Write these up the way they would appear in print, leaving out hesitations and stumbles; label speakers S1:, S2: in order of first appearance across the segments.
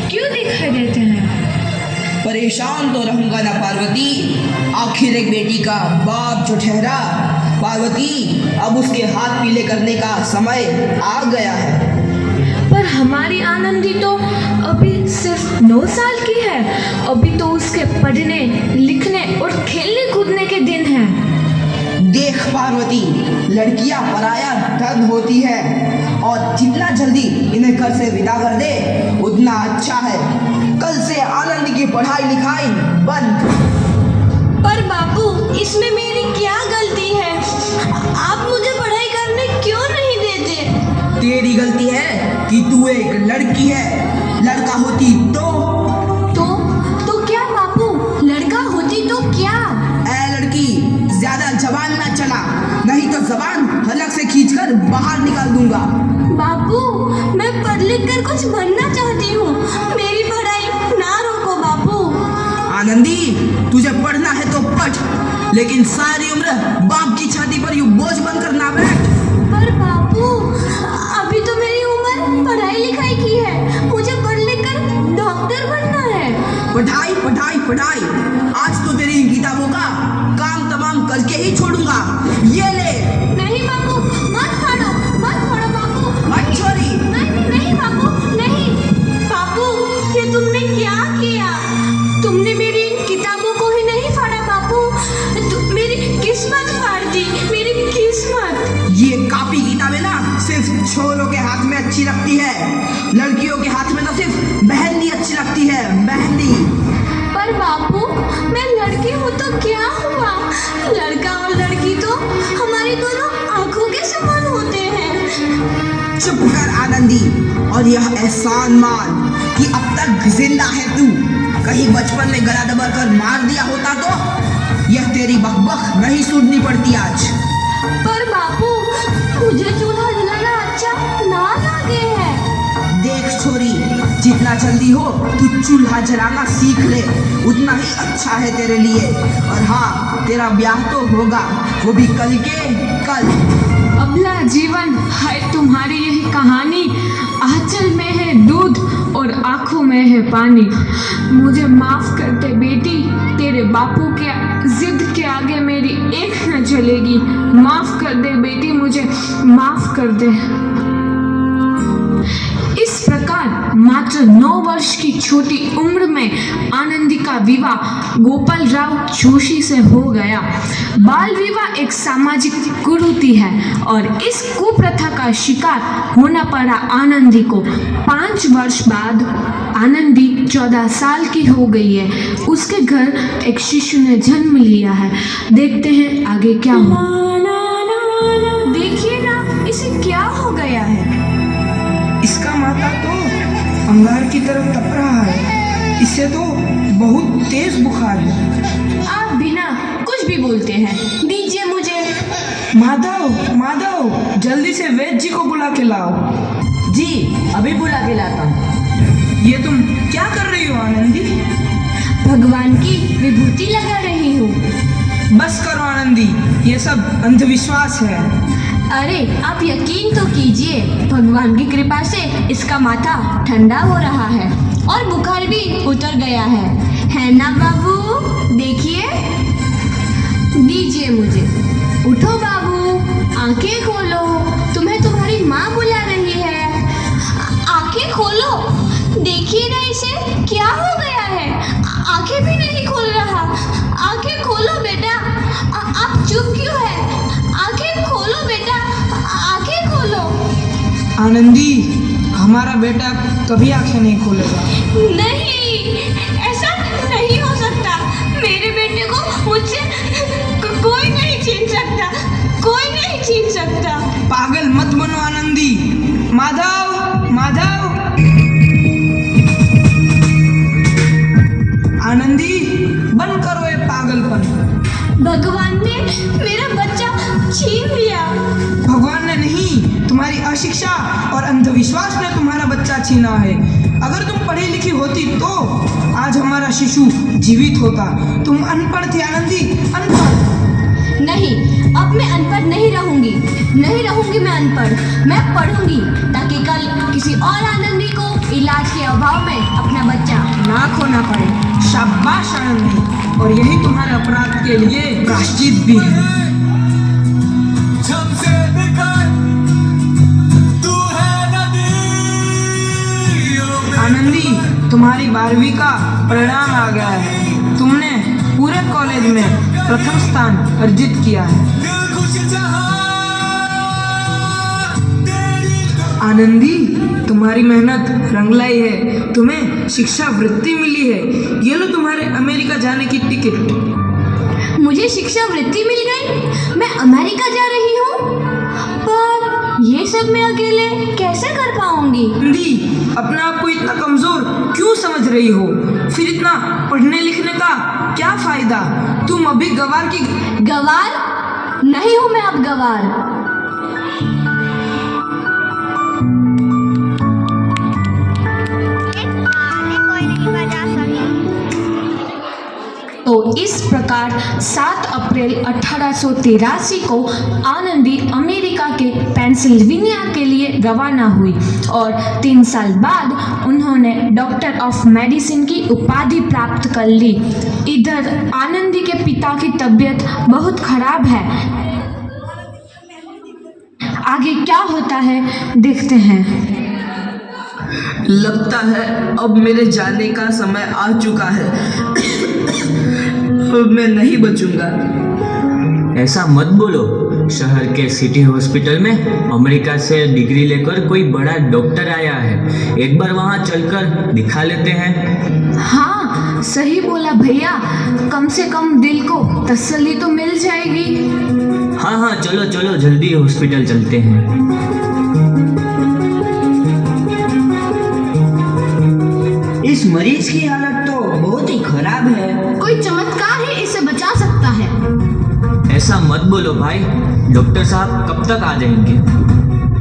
S1: क्यों दिखाई देते हैं?
S2: परेशान तो रहूंगा ना पार्वती, आखिर एक बेटी का बाप जो ठहरा। पार्वती, अब उसके हाथ पीले करने का समय आ गया है।
S1: पर हमारी आनंदी तो अभी सिर्फ 9 साल की है। अभी तो उसके पढ़ने लिखने और खेलने कूदने के दिन हैं।
S2: देख पार्वती, लड़कियां पराया धन होती है और जितना जल्दी इन्हें घर से विदा कर दे उतना अच्छा है। कल से आनंद की पढ़ाई लिखाई बंद।
S3: पर बापू, इसमें मेरी क्या गलती है? आप मुझे पढ़ाई करने क्यों नहीं देते?
S2: तेरी गलती है कि तू एक लड़की है। लड़का होती तो
S3: क्या बापू? लड़का होती तो क्या?
S2: ऐ लड़की, ज्यादा जबान ना चला, नहीं तो जबान हलक से खींचकर बाहर निकाल दूंगा।
S3: बापू, मैं पढ़ लिख कर कुछ बनना चाहती हूँ। मेरी पढ़ाई ना रोको बापू।
S2: आनंदी, तुझे पढ़ना है तो पढ़, लेकिन सारी उम्र बाप की छाती पर यूं बोझ बनकर ना बैठ।
S3: पर बापू, अभी तो मेरी उम्र पढ़ाई लिखाई की है। मुझे पढ़ लिख कर डॉक्टर बनना है।
S2: पढ़ाई पढ़ाई पढ़ाई, आज तो तेरी इन किताबों का काम तमाम करके ही छोड़ूंगा। ये ले।
S3: नहीं बापू, मत फाड़ो बापू।
S2: मत छोड़ी।
S3: नहीं बापू, नहीं। बापू, ये तुमने क्या किया? तुमने मेरी इन किताबों को ही नहीं फाड़ा बापू, मेरी किस्मत फाड़ दी, मेरी किस्मत।
S2: ये कॉपी किताबें ना सिर्फ छोरों के हाथ में अच्छी लगती है, लड़कियों के हाथ में तो सिर्फ मेहंदी अच्छी लगती है, मेहंदी।
S3: पर बापू, मैं लड़की हूँ तो क्या हुआ? लड़का और लड़की तो हमारी दोनों आंखों के समान होते हैं।
S2: चुप कर आनंदी, और यह एहसान मान कि अब तक जिंदा है तू। कहीं बचपन में गला दबाकर मार दिया होता तो यह तेरी बकबक नहीं सुननी पड़ती आज।
S3: पर बापू, मुझे चूल्हा जलाना अच्छा ना लगे है।
S2: देख छोरी, जितना जल्दी हो तू चूल्हा जलाना सीख ले, उतना ही अच्छा है तेरे लिए। और हाँ, तेरा ब्याह तो होगा, वो भी कल के कल।
S1: अबला जीवन है तुम्हारी यही कहानी। आंचल में है दूध और आंखों में है पानी। मुझे माफ कर दे बेटी, तेरे बापू के जिद के आगे मेरी एक न चलेगी। माफ कर दे बेटी, मुझे माफ कर दे। इस प्रकार मात्र 9 वर्ष की छोटी उम्र में आनंदी का विवाह गोपाल राव जोशी से हो गया। बाल विवाह एक सामाजिक कुरीति है और इस कुप्रथा का शिकार होना पड़ा आनंदी को। 5 वर्ष बाद आनंदी 14 साल की हो गई है। उसके घर एक शिशु ने जन्म लिया है। देखते हैं आगे क्या हुआ। देखिए ना, इसे क्या हो गया है?
S2: इसका माथा तो अंगार की तरफ तप रहा है। इसे तो बहुत तेज बुखार है।
S1: आप बिना कुछ भी बोलते हैं, दीजिए मुझे।
S2: माधव, जल्दी से वैद्य जी को बुला के लाओ।
S4: जी, अभी बुला के लाता हूँ।
S2: ये तुम क्या कर रही हो आनंदी?
S1: भगवान की विभूति लगा रही हूँ।
S2: बस करो आनंदी, ये सब अंधविश्वास है।
S3: अरे आप यकीन तो कीजिए, भगवान की कृपा से इसका माथा ठंडा हो रहा है और बुखार भी उतर गया है ना बाबू? देखिए, दीजिए मुझे। उठो बाबू, आंखें खोलो, तुम्हें तुम्हारी माँ बुला रही है। आंखें खोलो, देखिए ना इसे क्या हो गया है। आंखें भी नहीं खोल रहा। आंखें खोलो बेटा। आप चुप क्यों है? आंखें खोलो बेटा, आंखें खोलो।
S2: आनंदी, हमारा बेटा कभी आंखें नहीं खोलेगा।
S3: नहीं, ऐसा नहीं हो सकता। मेरे बेटे को मुझसे कोई नहीं छीन सकता, कोई नहीं छीन सकता।
S2: पागल मत बनो आनंदी। माधव, आनंदी, बंद करो ये पागलपन।
S3: भगवान ने मेरा बच्चा छीन लिया।
S2: भगवान ने नहीं, तुम्हारी अशिक्षा और अंधविश्वास ने तुम्हारा बच्चा छीना है। अगर तुम पढ़ी लिखी होती तो आज हमारा शिशु जीवित होता। तुम अनपढ़ थी आनंदी, अनपढ़।
S3: नहीं, अब मैं अनपढ़ नहीं रहूंगी, नहीं रहूंगी मैं अनपढ़। मैं पढ़ूंगी ताकि कल किसी और आनंदी को इलाज के अभाव में अपना बच्चा ना खोना पड़े।
S2: शाबाश आनंदी, और यही तुम्हारे अपराध के लिए प्रायश्चित भी है। आनंदी, तुम्हारी 12वीं का परिणाम आ गया है। तुमने पूरे कॉलेज में प्रथम स्थान अर्जित किया है। आनंदी, तुम्हारी मेहनत रंग लाई है। तुम्हें शिक्षा वृत्ति मिली है। ये लो तुम्हारे अमेरिका जाने की टिकट।
S3: मुझे शिक्षा वृत्ति मिल गई, मैं अमेरिका जा रही हूँ। पर ये सब मैं अकेले कैसे कर पाऊंगी?
S2: आनंदी, अपने आप को इतना कमजोर क्यों समझ रही हो? फिर इतना पढ़ने लिखने का क्या फायदा? तुम अभी गवार की
S3: गवार नहीं हूँ मैं अब गवार।
S1: तो इस प्रकार 7 अप्रैल 1883 को आनंदी अमेरिका के पेंसिल्वेनिया के लिए रवाना हुई और 3 साल बाद उन्होंने डॉक्टर ऑफ मेडिसिन की उपाधि प्राप्त कर ली। इधर आनंदी के पिता की तबीयत बहुत खराब है। आगे क्या होता है देखते हैं।
S2: लगता है अब मेरे जाने का समय आ चुका है। अब मैं नहीं बचूंगा।
S5: ऐसा मत बोलो। शहर के सिटी हॉस्पिटल में अमेरिका से डिग्री लेकर कोई बड़ा डॉक्टर आया है। एक बार वहां चलकर दिखा लेते हैं।
S1: हाँ, सही बोला भैया। कम से कम दिल को तसल्ली तो मिल जाएगी।
S5: हाँ हाँ, चलो चलो जल्दी हॉस्पिटल चलते हैं।
S4: इस मरीज की हालत तो बहुत ही खराब है।
S3: कोई चमत्कार ही इसे बचा सकता है।
S5: ऐसा मत बोलो भाई। डॉक्टर साहब कब तक आ जाएंगे?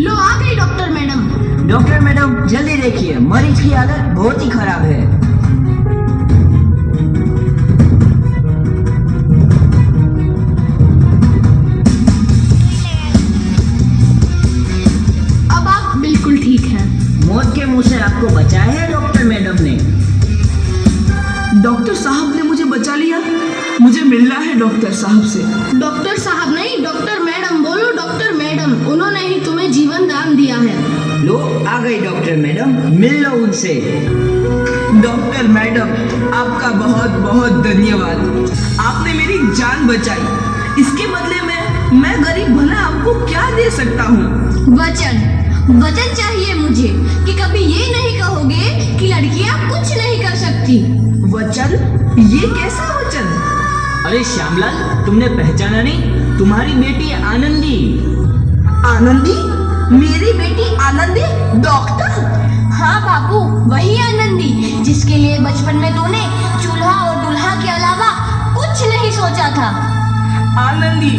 S3: लो आ गई डॉक्टर मैडम।
S4: डॉक्टर मैडम जल्दी देखिए, मरीज की हालत बहुत ही खराब है।
S3: अब आप बिल्कुल ठीक हैं।
S4: मौत के मुंह से आपको बचाया है डॉक्टर मैडम ने।
S2: डॉक्टर साहब ने मुझे बचा लिया। मुझे मिलना है डॉक्टर साहब से।
S3: डॉक्टर साहब नहीं, डॉक्टर मैडम बोलो। डॉक्टर मैडम, उन्होंने ही तुम्हें जीवन दान दिया है।
S4: लो आ गई डॉक्टर मैडम, मिल लो उनसे।
S2: डॉक्टर मैडम, आपका बहुत बहुत धन्यवाद। आपने मेरी जान बचाई। इसके बदले में मैं गरीब भला आपको क्या दे सकता हूँ?
S3: वचन चाहिए मुझे कि कभी ये नहीं कहोगे कि लड़कियां कुछ नहीं कर सकती।
S2: वचन? ये कैसा वचन?
S5: अरे श्यामलाल, तुमने पहचाना नहीं? तुम्हारी बेटी आनंदी।
S2: आनंदी? मेरी बेटी आनंदी? डॉक्टर?
S3: हाँ बाबू, वही आनंदी जिसके लिए बचपन में तूने चूल्हा और दूल्हा के अलावा कुछ नहीं सोचा था।
S2: आनंदी,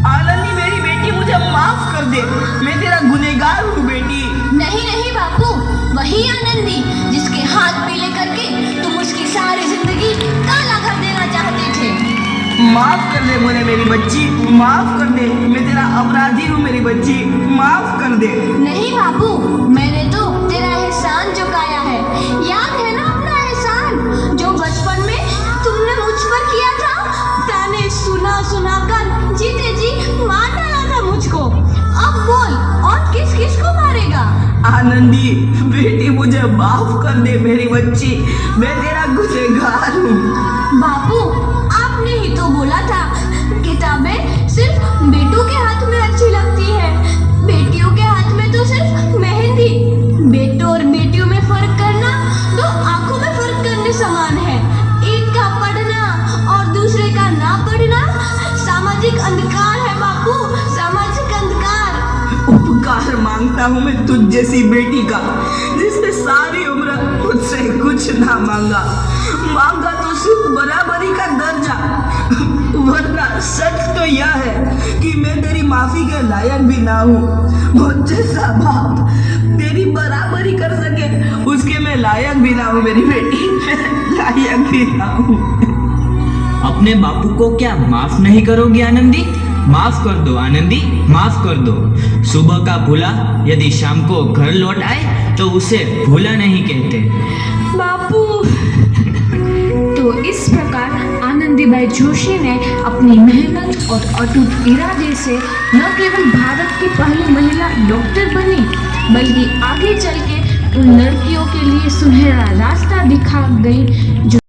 S2: आनंदी मेरी बेटी, मुझे माफ कर दे। मैं तेरा गुनहगार हूँ बेटी।
S3: नहीं नहीं बापू, वही आनंदी जिसके हाथ पीले करके तुम उसकी सारी जिंदगी काला कर देना चाहते थे।
S2: माफ कर दे मुझे मेरी बच्ची, माफ कर दे। मैं तेरा अपराधी हूँ मेरी बच्ची, माफ कर दे।
S3: नहीं बाबू, मैंने तो तेरा एहसान चुकाया है। याद है ना अपना एहसान जो बचपन में तुमने मुझ पर किया था? ताने सुना सुना कर जीते जी मार डाला था मुझको। अब बोल, और किस किस को मारेगा?
S2: आनंदी बेटी, मुझे माफ कर दे मेरी बच्ची। मैं तेरा गुनहगार हूँ।
S3: बापू, आपने ही तो बोला था किताबें सिर्फ बेटों के हाथ में अच्छी लगती है, बेटियों के हाथ में तो सिर्फ मेहंदी। बेटों और बेटियों में फर्क करना दो आंखों में फर्क करने समान है। एक का पढ़ना और दूसरे का ना पढ़ना सामाजिक अंधकार है बापू, सामाजिक अंधकार।
S2: उपकार मांगता हूँ मैं तुझ जैसी बेटी का, जिसने सारी उम्र मुझसे कुछ ना मांगा तो सिर्फ बराबरी का दर्जा। वरना सच तो यह है कि मैं तेरी माफी के लायक भी ना हूँ। मुझ जैसा बाप तेरी बराबरी कर सके उसके मैं लायक भी ना हूँ मेरी बेटी, मैं लायक भी ना हूँ।
S5: अपने बापू को क्या माफ नहीं करोगी आनंदी? माफ कर दो आनंदी, माफ कर दो। सुबह का भूला यदि शाम को घर लौट आए तो उसे भूला नहीं कहते।
S1: बापू। तो इस प्रकार आनंदीबाई जोशी ने अपनी मेहनत और अटूट इरादे से न केवल भारत की पहली महिला डॉक्टर बनी, बल्कि आगे चल के उन लड़कियों के लिए सुनहरा रास्ता दिखा गई जो